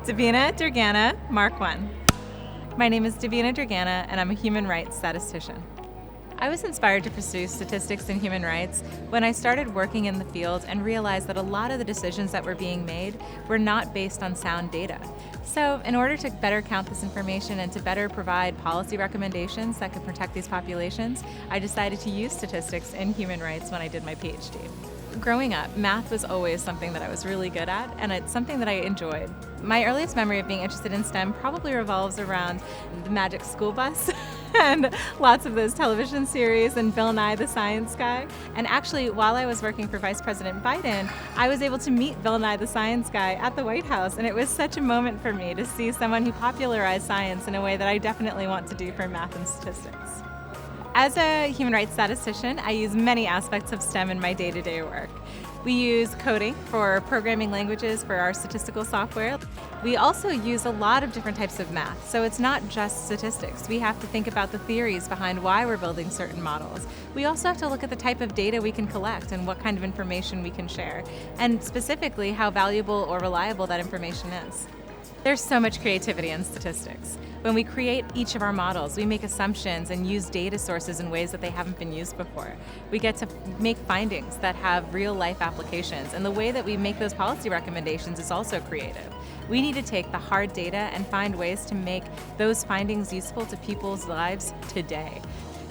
Davina, Durgana, Mark 1. My name is Davina Durgana, and I'm a human rights statistician. I was inspired to pursue statistics and human rights when I started working in the field and realized that a lot of the decisions that were being made were not based on sound data. So in order to better count this information and to better provide policy recommendations that could protect these populations, I decided to use statistics in human rights when I did my PhD. Growing up, math was always something that I was really good at, and it's something that I enjoyed. My earliest memory of being interested in STEM probably revolves around the Magic School Bus and lots of those television series and Bill Nye the Science Guy. And actually, while I was working for Vice President Biden, I was able to meet Bill Nye the Science Guy at the White House, and it was such a moment for me to see someone who popularized science in a way that I definitely want to do for math and statistics. As a human rights statistician, I use many aspects of STEM in my day-to-day work. We use coding for programming languages for our statistical software. We also use a lot of different types of math, so it's not just statistics. We have to think about the theories behind why we're building certain models. We also have to look at the type of data we can collect and what kind of information we can share, and specifically how valuable or reliable that information is. There's so much creativity in statistics. When we create each of our models, we make assumptions and use data sources in ways that they haven't been used before. We get to make findings that have real-life applications, and the way that we make those policy recommendations is also creative. We need to take the hard data and find ways to make those findings useful to people's lives today.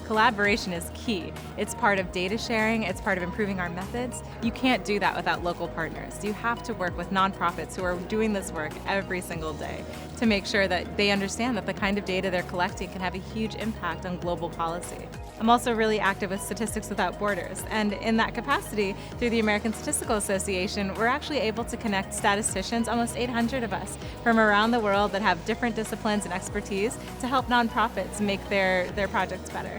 Collaboration is key. It's part of data sharing, it's part of improving our methods. You can't do that without local partners. You have to work with nonprofits who are doing this work every single day to make sure that they understand that the kind of data they're collecting can have a huge impact on global policy. I'm also really active with Statistics Without Borders, and in that capacity, through the American Statistical Association, we're actually able to connect statisticians, almost 800 of us, from around the world that have different disciplines and expertise to help nonprofits make their projects better.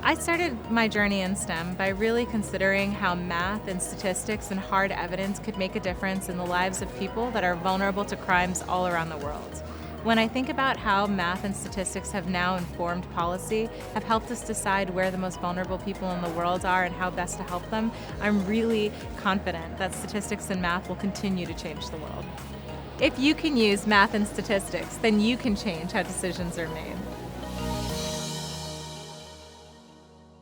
I started my journey in STEM by really considering how math and statistics and hard evidence could make a difference in the lives of people that are vulnerable to crimes all around the world. When I think about how math and statistics have now informed policy, have helped us decide where the most vulnerable people in the world are and how best to help them, I'm really confident that statistics and math will continue to change the world. If you can use math and statistics, then you can change how decisions are made.